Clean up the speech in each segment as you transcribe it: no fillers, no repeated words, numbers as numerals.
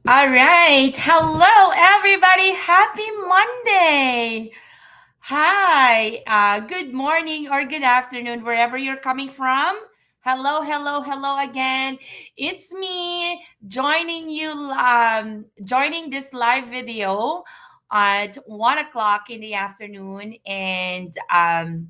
All right. Hello, everybody. Happy Monday. Hi. Good morning or good afternoon, wherever you're coming from. Hello, hello, hello again. It's me joining this live video at 1 o'clock in the afternoon. And I'm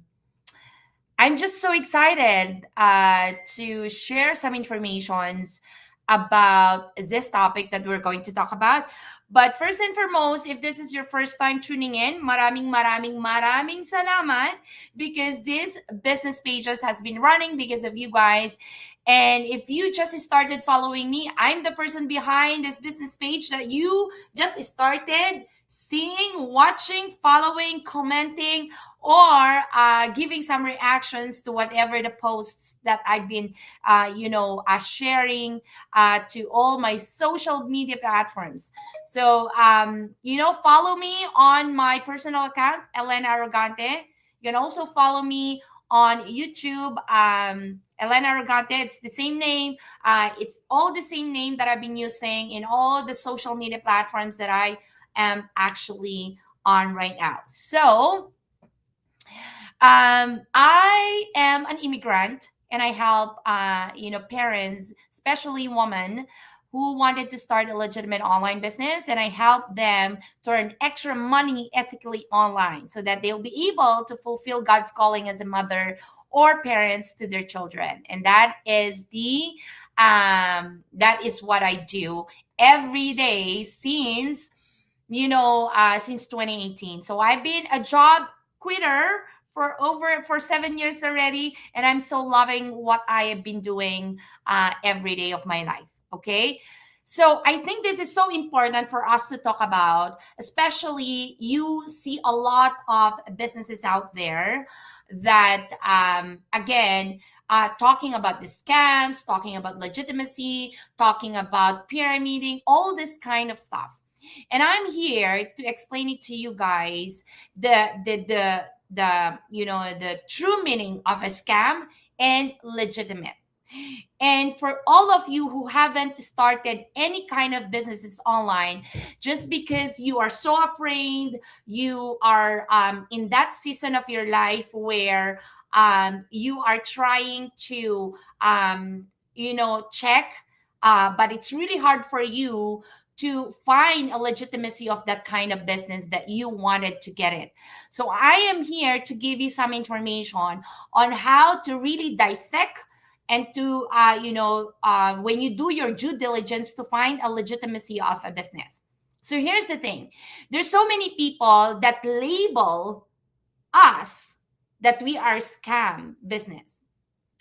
just so excited to share some informations about this topic that we're going to talk about. But first and foremost, if this is your first time tuning in, maraming salamat because this business pages has been running because of you guys. And if you just started following me, I'm the person behind this business page that you just started seeing, watching, following, commenting, or giving some reactions to whatever the posts that I've been, sharing to all my social media platforms. So, follow me on my personal account, Elena Arrogante. You can also follow me on YouTube, Elena Arrogante. It's the same name. It's all the same name that I've been using in all the social media platforms that I am actually on right now. So, I am an immigrant and I help, parents, especially women who wanted to start a legitimate online business, and I help them to earn extra money ethically online so that they'll be able to fulfill God's calling as a mother or parents to their children. And that is what I do every day since 2018. So I've been a job quitter for 7 years already, and I'm so loving what I have been doing every day of my life. Okay. So I think this is so important for us to talk about, especially you see a lot of businesses out there that again talking about the scams, talking about legitimacy, talking about pyramiding, all this kind of stuff. And I'm here to explain it to you guys, the true meaning of a scam and legitimate. And for all of you who haven't started any kind of businesses online, just because you are so afraid, you are in that season of your life where you are trying to check, but it's really hard for you to find a legitimacy of that kind of business that you wanted to get it. So I am here to give you some information on how to really dissect and to when you do your due diligence to find a legitimacy of a business. So here's the thing: there's so many people that label us that we are scam business.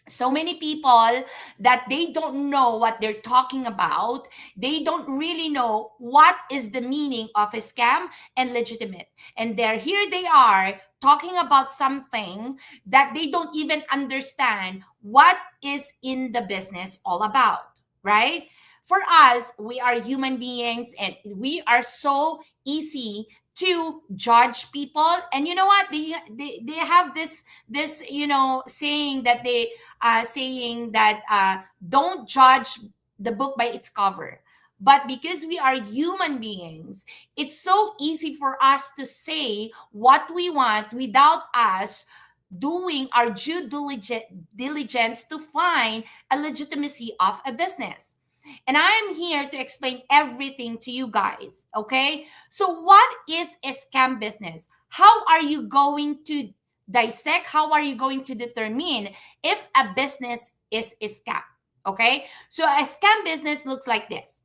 So many people that they don't know what they're talking about. They don't really know what is the meaning of a scam and legitimate, and they are talking about something that they don't even understand what is in the business all about, right? For us, we are human beings and we are so easy to judge people. And you know what, they have this saying that don't judge the book by its cover. But because we are human beings, it's so easy for us to say what we want without us doing our diligence to find a legitimacy of a business. And I'm here to explain everything to you guys, okay? So, what is a scam business? How are you going to dissect? How are you going to determine if a business is a scam? Okay, so a scam business looks like this.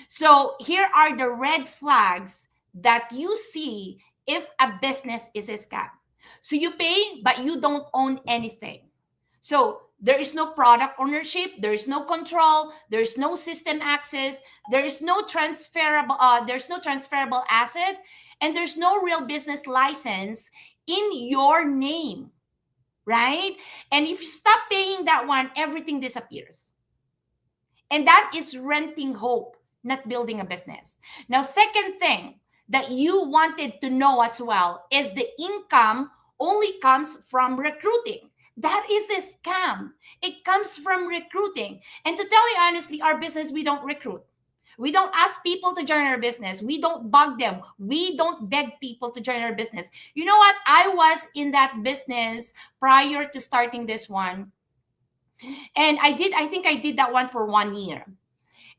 So here are the red flags that you see if a business is a scam. So you pay, but you don't own anything. So there is no product ownership, there is no control, there is no system access, there's no transferable asset, and there's no real business license in your name, right? And if you stop paying that one, everything disappears. And that is renting hope, not building a business. Now, second thing that you wanted to know as well is the income only comes from recruiting. That is a scam. It comes from recruiting. And to tell you honestly, our business, we don't recruit. We don't ask people to join our business. We don't bug them. We don't beg people to join our business. You know what? I was in that business prior to starting this one. And I think I did that one for 1 year.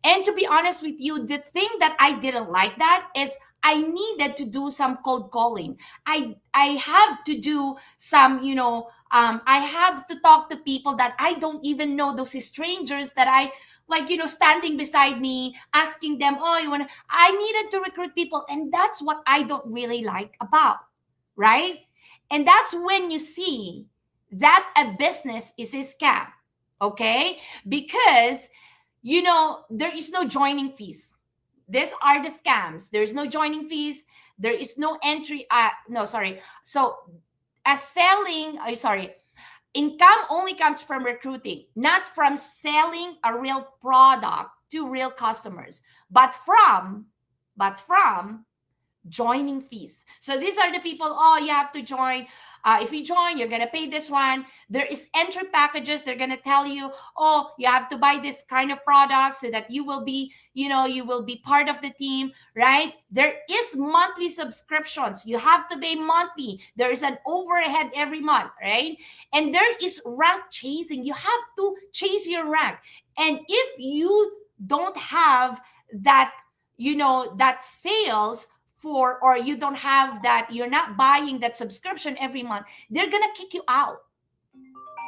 And to be honest with you, the thing that I didn't like that is I needed to do some cold calling. I have to do some, I have to talk to people that I don't even know, those strangers that I like, standing beside me, asking them, oh, I needed to recruit people. And that's what I don't really like about, right? And that's when you see that a business is a scam, okay? Because there is no joining fees. These are the scams. There's no joining fees. There is no entry. No, sorry. So, income only comes from recruiting, not from selling a real product to real customers, but from joining fees. So these are the people, oh, you have to join. If you join, you're going to pay this one. There is entry packages. They're going to tell you, oh, you have to buy this kind of product so that you will be, you will be part of the team, right? There is monthly subscriptions. You have to pay monthly. There is an overhead every month, right? And there is rank chasing. You have to chase your rank. And if you don't have that, that sales or you don't have that, you're not buying that subscription every month, they're gonna kick you out.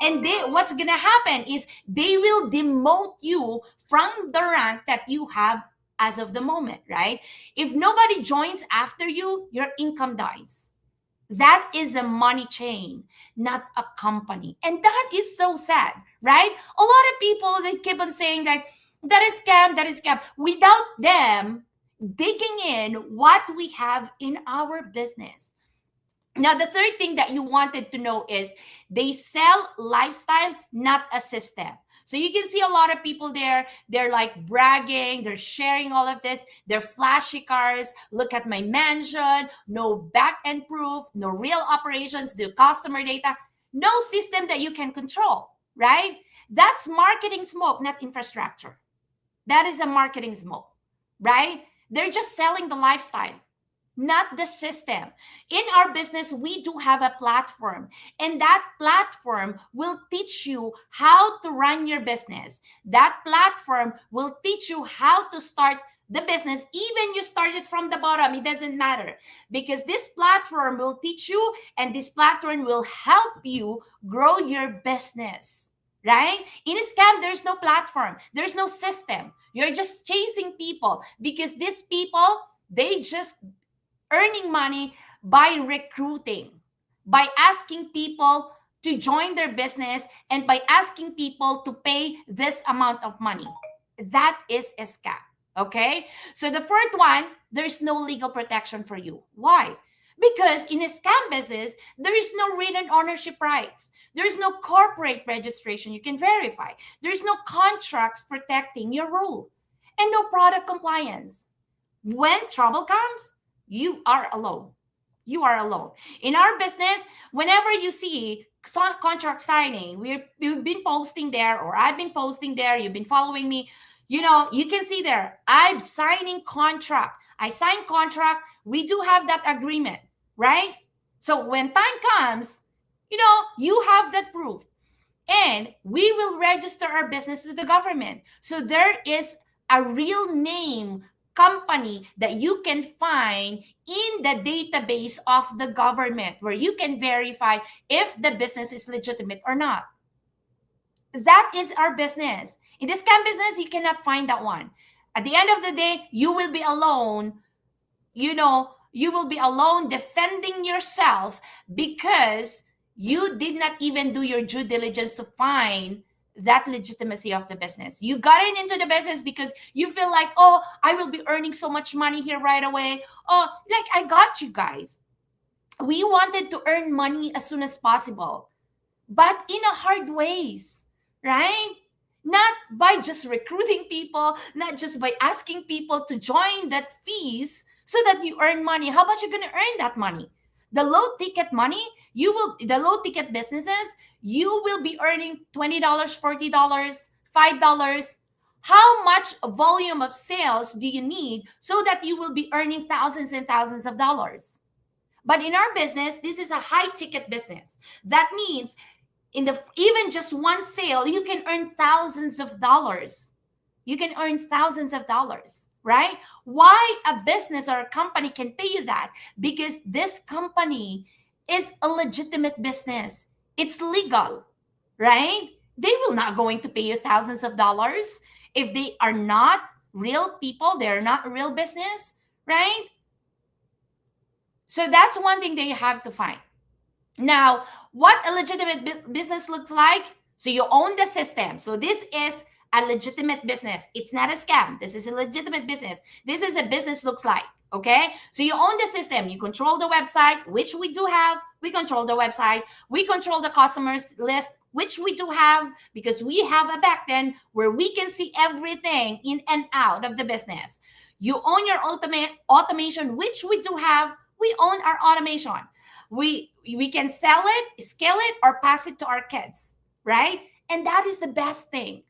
And what's gonna happen is they will demote you from the rank that you have as of the moment, right? If nobody joins after you, your income dies. That is a money chain, not a company. And that is so sad, right? A lot of people, they keep on saying that is scam. Without them digging in what we have in our business. Now, the third thing that you wanted to know is they sell lifestyle, not a system. So you can see a lot of people there, they're like bragging, they're sharing all of this, they're flashy cars, look at my mansion, no back-end proof, no real operations, no customer data, no system that you can control, right? That's marketing smoke, not infrastructure. That is a marketing smoke, right? They're just selling the lifestyle, not the system. In our business, we do have a platform, and that platform will teach you how to run your business. That platform will teach you how to start the business. Even you started from the bottom, it doesn't matter, because this platform will teach you, and this platform will help you grow your business. Right? In a scam, there's no platform. There's no system. You're just chasing people because these people, they just earning money by recruiting, by asking people to join their business, and by asking people to pay this amount of money. That is a scam. Okay? So the fourth one, there's no legal protection for you. Why? Because in a scam business, there is no written ownership rights. There is no corporate registration you can verify. There is no contracts protecting your role, and no product compliance. When trouble comes, you are alone. You are alone. In our business, whenever you see contract signing, we've been posting there, or I've been posting there, you've been following me, you can see there, I'm signing contract. I sign contract. We do have that agreement, right? So when time comes, you have that proof. And we will register our business to the government. So there is a real name company that you can find in the database of the government, where you can verify if the business is legitimate or not. That is our business. In the scam business, you cannot find that one. At the end of the day, you will be alone. You will be alone defending yourself because you did not even do your due diligence to find that legitimacy of the business. You got into the business because you feel like, oh, I will be earning so much money here right away. Oh, like, I got you guys. We wanted to earn money as soon as possible, but in a hard ways, right? Not by just recruiting people, not just by asking people to join that fees so that you earn money. How about you're going to earn that money? The low ticket money, the low ticket businesses, you will be earning $20, $40, $5. How much volume of sales do you need so that you will be earning thousands and thousands of dollars? But in our business, this is a high ticket business. That means in the even just one sale, you can earn thousands of dollars. You can earn thousands of dollars, right? Why a business or a company can pay you that? Because this company is a legitimate business. It's legal, right? They will not going to pay you thousands of dollars if they are not real people, they're not real business, right? So that's one thing that you have to find. Now, what a legitimate business looks like? So you own the system. So this is a legitimate business. It's not a scam. This is a legitimate business. This is a business looks like. Okay. So you own the system. You control the website, which we do have. We control the website. We control the customers list, which we do have, because we have a backend where we can see everything in and out of the business. You own your automation, which we do have. We own our automation. We can sell it, scale it, or pass it to our kids, right? And that is the best thing.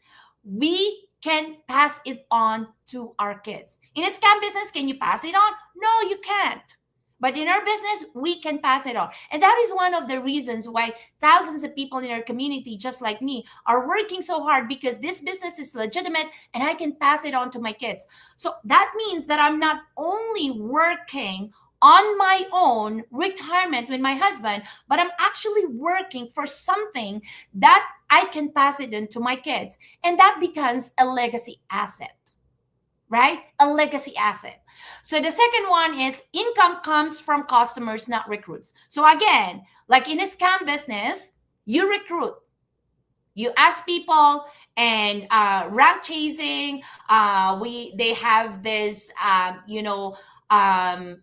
We can pass it on to our kids. In a scam business, can you pass it on? No, you can't. But in our business, we can pass it on. And that is one of the reasons why thousands of people in our community, just like me, are working so hard, because this business is legitimate and I can pass it on to my kids. So that means that I'm not only working on my own retirement with my husband, but I'm actually working for something that I can pass it on to my kids. And that becomes a legacy asset, right? A legacy asset. So the second one is income comes from customers, not recruits. So again, like in a scam business, you recruit, you ask people, and rank chasing. They have this,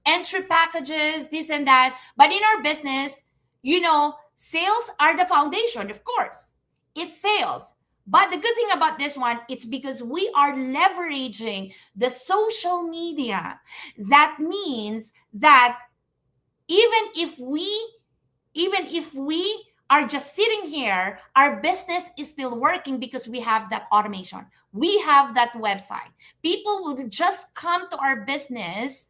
entry packages, this and that. But in our business, sales are the foundation, of course. It's sales. But the good thing about this one, it's because we are leveraging the social media. That means that even if we are just sitting here, our business is still working because we have that automation. We have that website. People will just come to our business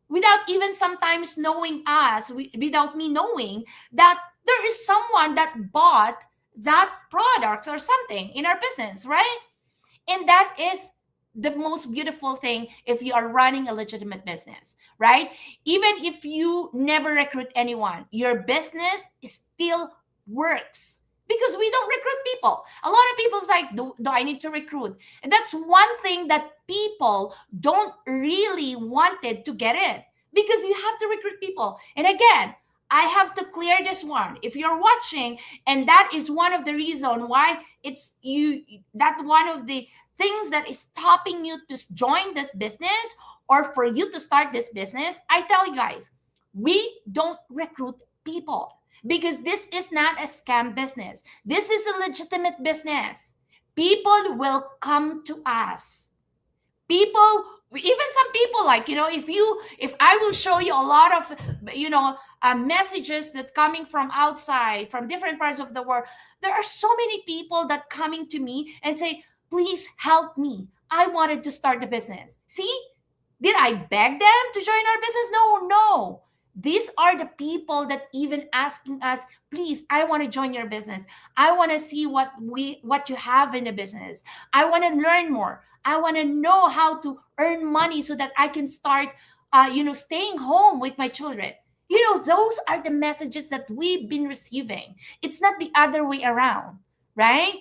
without even sometimes knowing us, without me knowing that there is someone that bought that product or something in our business, right? And that is the most beautiful thing if you are running a legitimate business, right? Even if you never recruit anyone, your business still works because we don't recruit people. A lot of people's like, do I need to recruit? And that's one thing that people don't really wanted to get in, because you have to recruit people. And again, I have to clear this one. If you're watching, and that is one of the reason why it's you, that one of the things that is stopping you to join this business or for you to start this business, I tell you guys, we don't recruit people, because this is not a scam business. This is a legitimate business. People will come to us. People, even some people, like, if I will show you a lot of, messages that coming from outside, from different parts of the world, there are so many people that coming to me and say, please help me. I wanted to start the business. See, did I beg them to join our business? No. These are the people that even asking us, please, I want to join your business. I want to see what you have in the business. I want to learn more. I want to know how to earn money so that I can start, staying home with my children. Those are the messages that we've been receiving. It's not the other way around, right?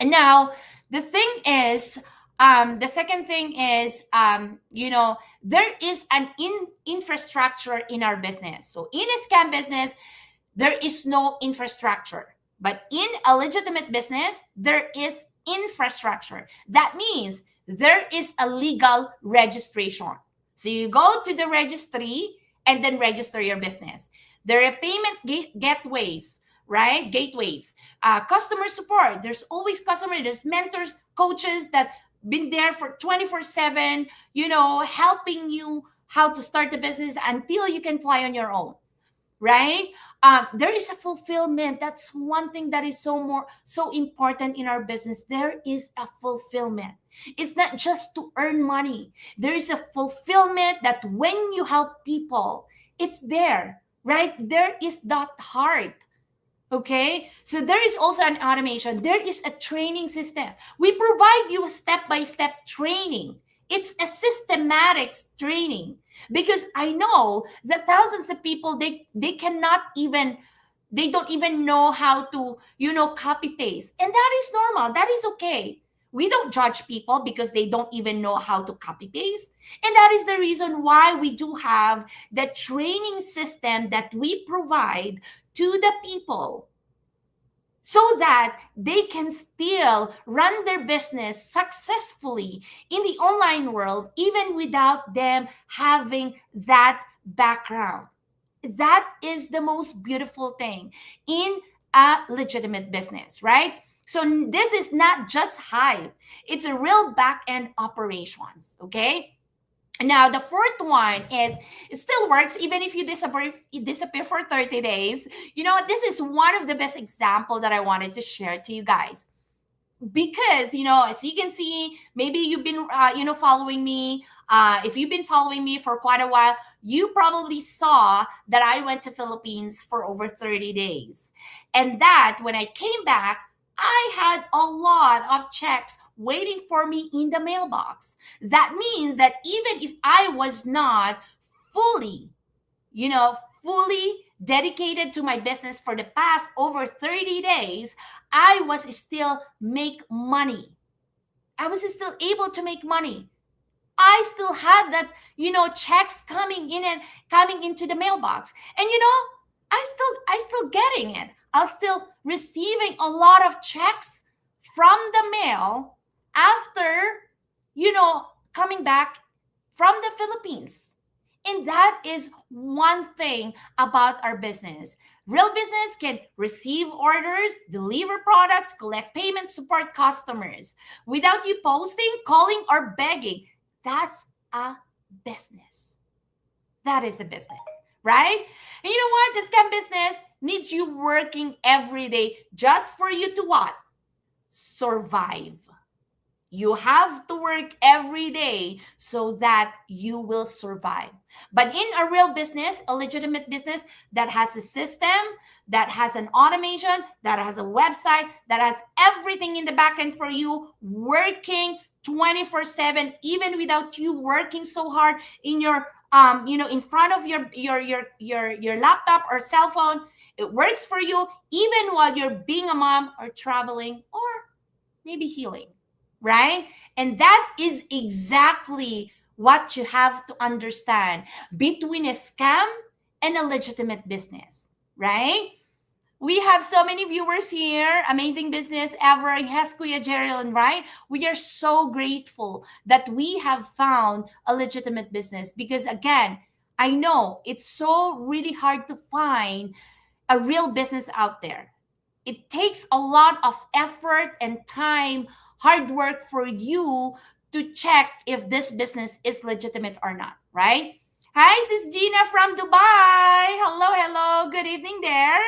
And now the thing is, the second thing is, there is an infrastructure in our business. So in a scam business, there is no infrastructure. But in a legitimate business, there is infrastructure. That means there is a legal registration. So you go to the registry and then register your business. There are payment gateways, right? Gateways, customer support. There's always there's mentors, coaches that been there for 24/7, helping you how to start the business until you can fly on your own, right? There is a fulfillment. That's one thing that is so important in our business. There is a fulfillment. It's not just to earn money. There is a fulfillment that when you help people, it's there, right? There is that heart. Okay, so there is also an automation. There is a training system. We provide you step by step training. It's a systematic training, because I know that thousands of people, they cannot even, they don't even know how to, copy paste, and that is normal. That is okay. We don't judge people because they don't even know how to copy paste, and that is the reason why we do have the training system that we provide to the people, so that they can still run their business successfully in the online world, even without them having that background. That is the most beautiful thing in a legitimate business, right? So this is not just hype, it's a real back end operations, okay? Now, the fourth one is, it still works even if you disappear for 30 days. This is one of the best example that I wanted to share to you guys. Because, as you can see, maybe you've been, following me. If you've been following me for quite a while, you probably saw that I went to Philippines for over 30 days. And that when I came back, I had a lot of checks waiting for me in the mailbox. That means that even if I was not fully, fully dedicated to my business for the past over 30 days, I was still make money. I was still able to make money. I still had that, checks coming in and coming into the mailbox. And I still getting it. I'm still receiving a lot of checks from the mail after, coming back from the Philippines. And that is one thing about our business. Real business can receive orders, deliver products, collect payments, support customers without you posting, calling, or begging. That's a business. That is a business, right? And you know what? The scam business needs you working every day just for you to what? Survive. You have to work every day so that you will survive. But in a real business, a legitimate business that has a system, that has an automation, that has a website, that has everything in the back end for you, working 24/7, even without you working so hard in your in front of your laptop or cell phone. It works for you even while you're being a mom or traveling or maybe healing, right? And that is exactly what you have to understand between a scam and a legitimate business, right? We have so many viewers here. Amazing business ever. Yes, Kuya Geraldine, right? We are so grateful that we have found a legitimate business, because again, I know it's so really hard to find a real business out there. It takes a lot of effort and time, hard work for you to check if this business is legitimate or not, right? Hi, Sis Gina from Dubai. Hello, hello. Good evening there.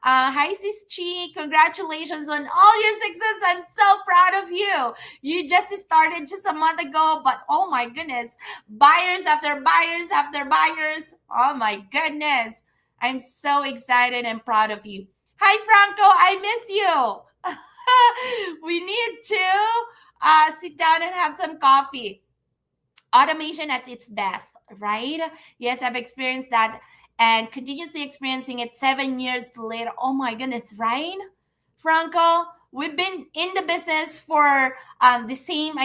Hi, Sis Chi. Congratulations on all your success. I'm so proud of you. You just started just a month ago, but oh my goodness, buyers after buyers after buyers. Oh my goodness. I'm so excited and proud of you. Hi, Franco. I miss you. We need to sit down and have some coffee. Automation at its best, right? Yes, I've experienced that and continuously experiencing it 7 years later. Oh my goodness, right? Franco, we've been in the business for the same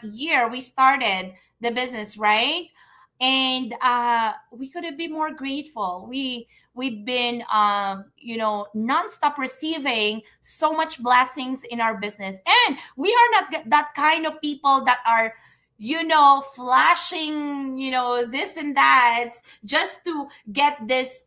year we started the business, right? And we couldn't be more grateful. We've been nonstop receiving so much blessings in our business, and we are not that kind of people that are flashing this and that just to get this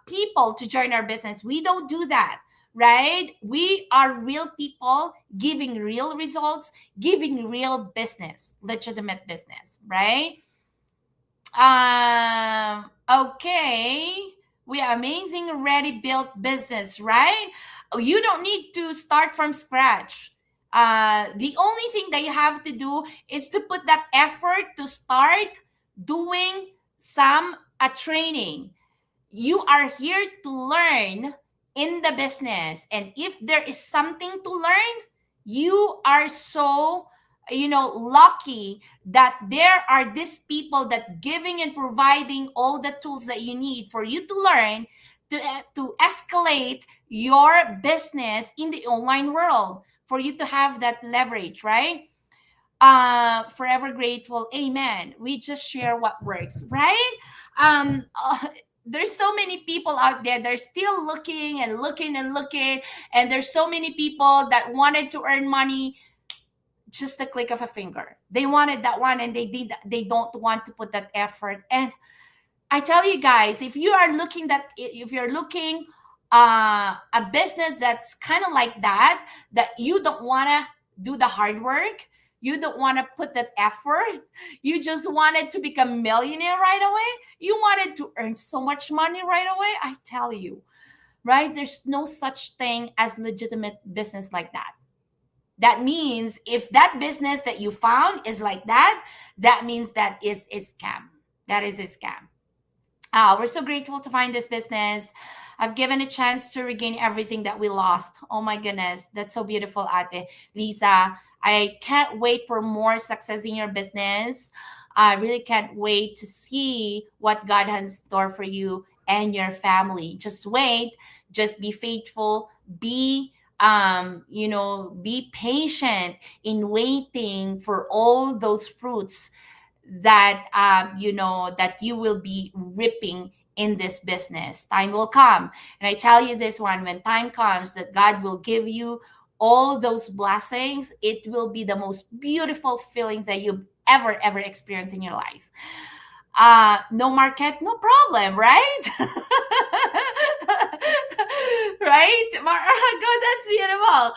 people to join our business. We don't do that, right? We are real people giving real results, giving real business, legitimate business, right? Okay. We have amazing, ready built business, right? You don't need to start from scratch. The only thing that you have to do is to put that effort to start doing some training. You are here to learn in the business, and if there is something to learn, you are so, lucky that there are these people that giving and providing all the tools that you need for you to learn to escalate your business in the online world, for you to have that leverage, right? Forever grateful, amen. We just share what works, right? um there's so many people out there, they're still looking and looking and looking, and there's so many people that wanted to earn money just a click of a finger. They wanted that one, and they don't want to put that effort. And I tell you guys, if you're looking a business that's kind of like that, that you don't want to do the hard work, you don't want to put that effort, you just wanted to become a millionaire right away, you wanted to earn so much money right away, I tell you, right? There's no such thing as legitimate business like that. That means if that business that you found is like that, that means that is a scam. That is a scam. We're so grateful to find this business. I've given a chance to regain everything that we lost. Oh my goodness, that's so beautiful, Ate Lisa. I can't wait for more success in your business. I really can't wait to see what God has in store for you and your family. Just wait, just be faithful, be patient in waiting for all those fruits that that you will be reaping in this business. Time will come, and I tell you this one: when time comes, that God will give you all those blessings, it will be the most beautiful feelings that you ever experienced in your life. No market, no problem, right? Right, Margo, that's beautiful.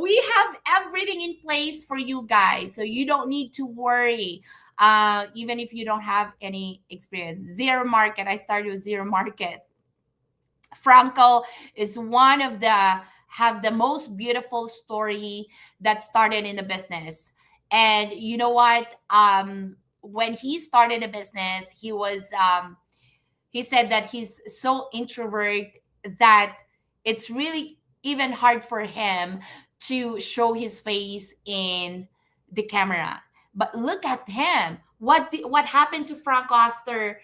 We have everything in place for you guys, so you don't need to worry. Even if you don't have any experience, zero market, I started with zero market. Franco is one of the have the most beautiful story that started in the business. And you know what? When he started a business, he said that he's so introvert that it's really even hard for him to show his face in the camera. But look at him. What happened to Franco after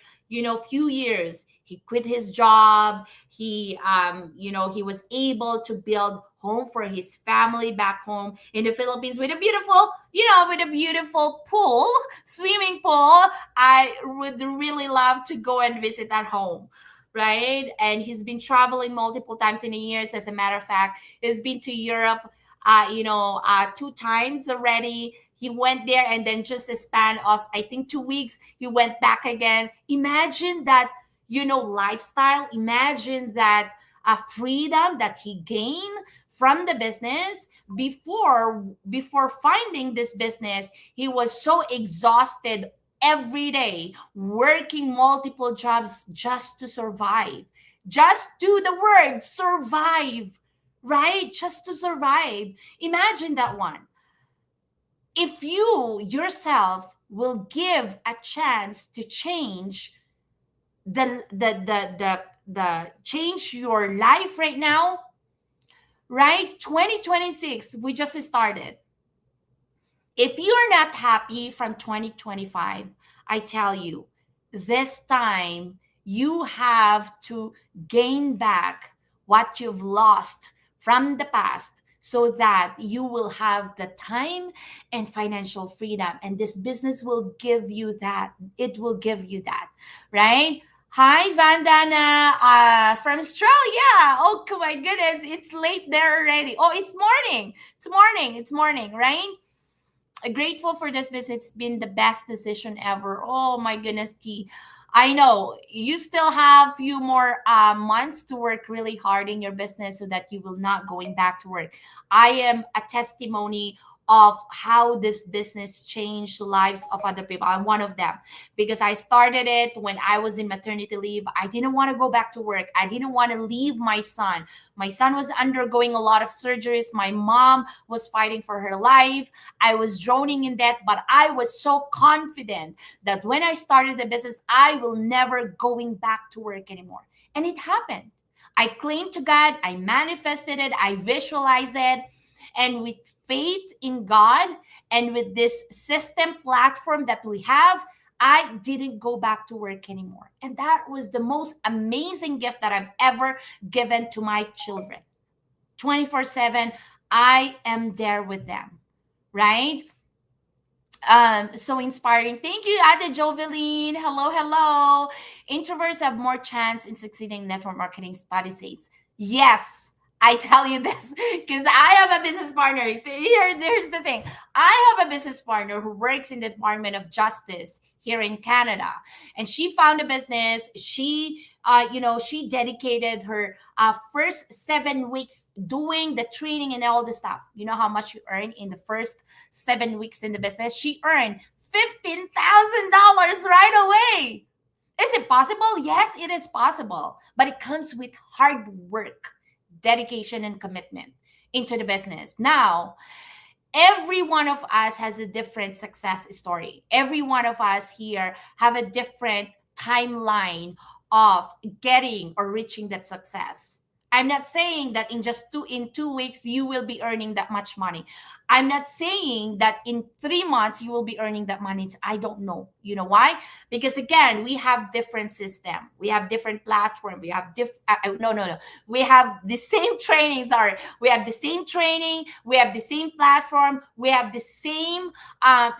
few years? He quit his job. He was able to build home for his family back home in the Philippines with a beautiful pool, swimming pool. I would really love to go and visit that home, right? And he's been traveling multiple times in the years. As a matter of fact, he's been to Europe, two times already. He went there, and then just a span of, I think, 2 weeks, he went back again. Imagine that, lifestyle. Imagine that freedom that he gained from the business. Before finding this business, he was so exhausted every day, working multiple jobs just to survive. Just do the word survive, right? Just to survive. Imagine that one. If you yourself will give a chance to change the change your life right now, right? 2026, we just started. If you're not happy from 2025, I tell you, this time you have to gain back what you've lost from the past, so that you will have the time and financial freedom. And this business will give you that. It will give you that, right? Hi, Vandana, from Australia. Oh, my goodness, it's late there already. Oh, it's morning. It's morning, right? Grateful for this business. It's been the best decision ever. Oh my goodness, T. I know you still have few more months to work really hard in your business, so that you will not going back to work. I am a testimony of how this business changed the lives of other people. I'm one of them because I started it when I was in maternity leave. I didn't want to go back to work. I didn't want to leave my son. My son was undergoing a lot of surgeries. My mom was fighting for her life. I was drowning in debt, but I was so confident that when I started the business, I will never going back to work anymore. And it happened. I claimed to God, I manifested it, I visualized it, and with faith in God and with this system platform that we have, I didn't go back to work anymore. And that was the most amazing gift that I've ever given to my children. 24/7, I am there with them, right? So inspiring. Thank you, Ade Joveline. Hello, hello. Introverts have more chance in succeeding in network marketing, study says. Yes, I tell you this because I have a business partner. Here's the thing. I have a business partner who works in the Department of Justice here in Canada, and she found a business. She dedicated her first 7 weeks doing the training and all the stuff. You know how much you earn in the first 7 weeks in the business? She earned $15,000 right away. Is it possible? Yes, it is possible, but it comes with hard work, dedication, and commitment into the business. Now, every one of us has a different success story. Every one of us here have a different timeline of getting or reaching that success. I'm not saying that in 2 weeks you will be earning that much money. I'm not saying that in 3 months you will be earning that money. I don't know. You know why? Because again, we have different system. We have different platform. We have no. We have the same training. Sorry, we have the same training. We have the same platform. We have the same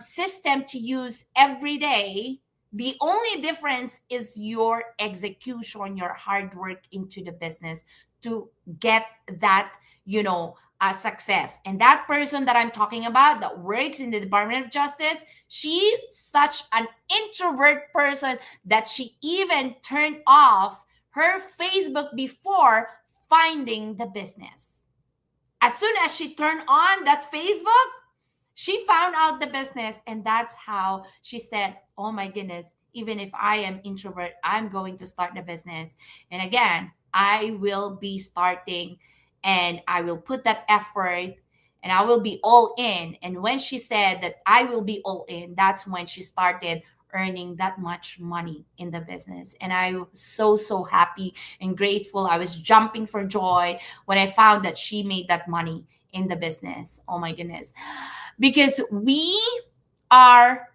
system to use every day. The only difference is your execution, your hard work into the business to get that, success. And that person that I'm talking about that works in the Department of Justice, she's such an introvert person that she even turned off her Facebook before finding the business. As soon as she turned on that Facebook, she found out the business, and that's how she said, oh my goodness, even if I am introvert, I'm going to start the business. And again, I will be starting and I will put that effort and I will be all in. And when she said that I will be all in, that's when she started earning that much money in the business. And I was so happy and grateful. I was jumping for joy when I found that she made that money in the business. Oh my goodness. Because we are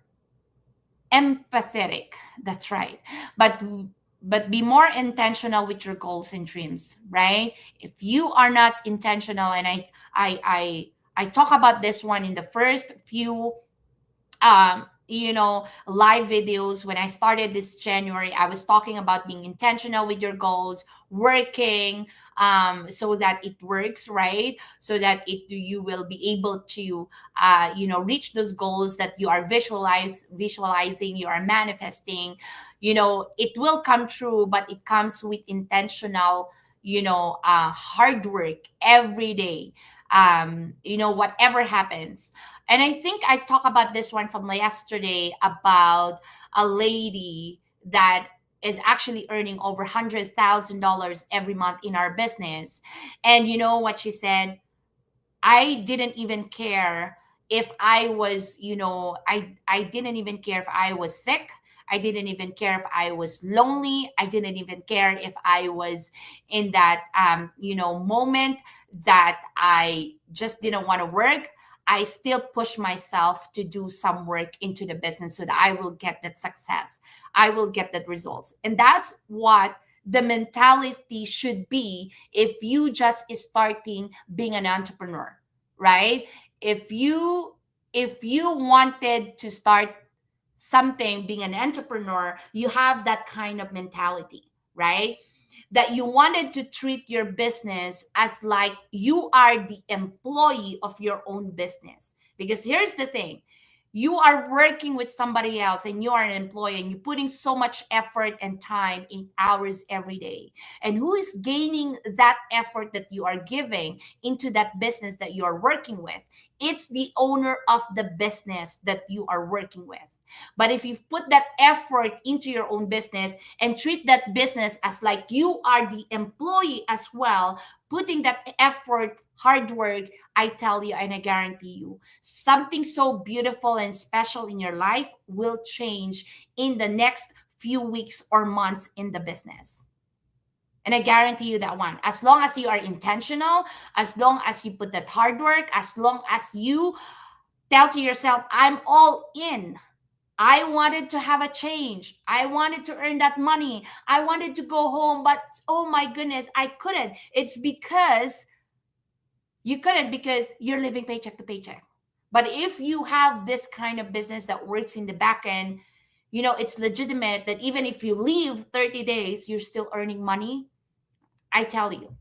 empathetic. That's right. But be more intentional with your goals and dreams, right? If you are not intentional, and I talk about this one in the first few live videos when I started this January. I was talking about being intentional with your goals, working so that it works, right? So that you will be able to reach those goals that you are visualizing, you are manifesting. It will come true, but it comes with intentional hard work every day. Whatever happens. And I think I talked about this one from yesterday about a lady that is actually earning over $100,000 every month in our business. And you know what she said? I didn't even care if I was, I didn't even care if I was sick. I didn't even care if I was lonely. I didn't even care if I was in that, moment that I just didn't want to work. I still push myself to do some work into the business so that I will get that success. I will get that results. And that's what the mentality should be if you just starting being an entrepreneur, right? If you wanted to start something, being an entrepreneur, you have that kind of mentality, right? That you wanted to treat your business as like you are the employee of your own business. Because here's the thing, You are working with somebody else and you are an employee and you're putting so much effort and time, 8 hours every day. And who is gaining that effort that you are giving into that business that you are working with? It's the owner of the business that you are working with. But if you put that effort into your own business and treat that business as like you are the employee as well, putting that effort, hard work, I tell you and I guarantee you, something so beautiful and special in your life will change in the next few weeks or months in the business. And I guarantee you that one. As long as you are intentional, as long as you put that hard work, as long as you tell to yourself, I'm all in. I wanted to have a change. I wanted to earn that money. I wanted to go home, but oh my goodness, I couldn't. It's because you couldn't because you're living paycheck to paycheck. But if you have this kind of business that works in the back end, you know, it's legitimate that even if you leave 30 days, you're still earning money. I tell you,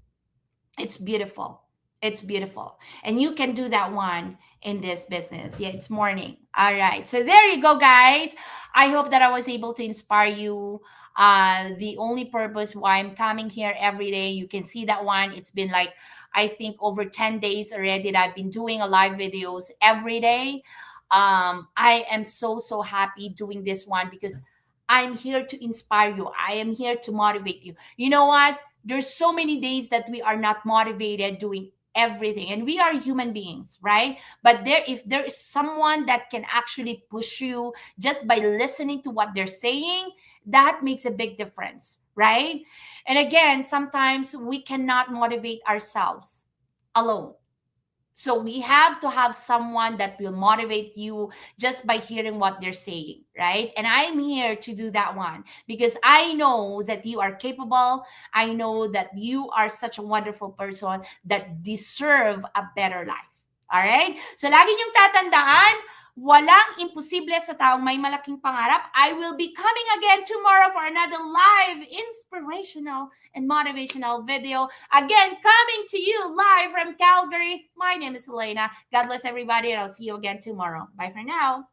it's beautiful. It's beautiful. And you can do that one in this business. Yeah, it's morning. All right. So there you go, guys. I hope that I was able to inspire you. The only purpose why I'm coming here every day, you can see that one. It's been like, I think over 10 days already that I've been doing a live videos every day. I am so, so happy doing this one because I'm here to inspire you. I am here to motivate you. You know what? There's so many days that we are not motivated doing everything, and we are human beings, right? But there, if there is someone that can actually push you just by listening to what they're saying, that makes a big difference, right? And again, sometimes we cannot motivate ourselves alone, so we have to have someone that will motivate you just by hearing what they're saying, right? And I'm here to do that one because I know that you are capable. I know that you are such a wonderful person that deserve a better life. All right? So lagi niyong tatandaan, walang imposible sa taong may malaking pangarap. I will be coming again tomorrow for another live inspirational and motivational video. Again, coming to you live from Calgary. My name is Elena. God bless everybody, and I'll see you again tomorrow. Bye for now.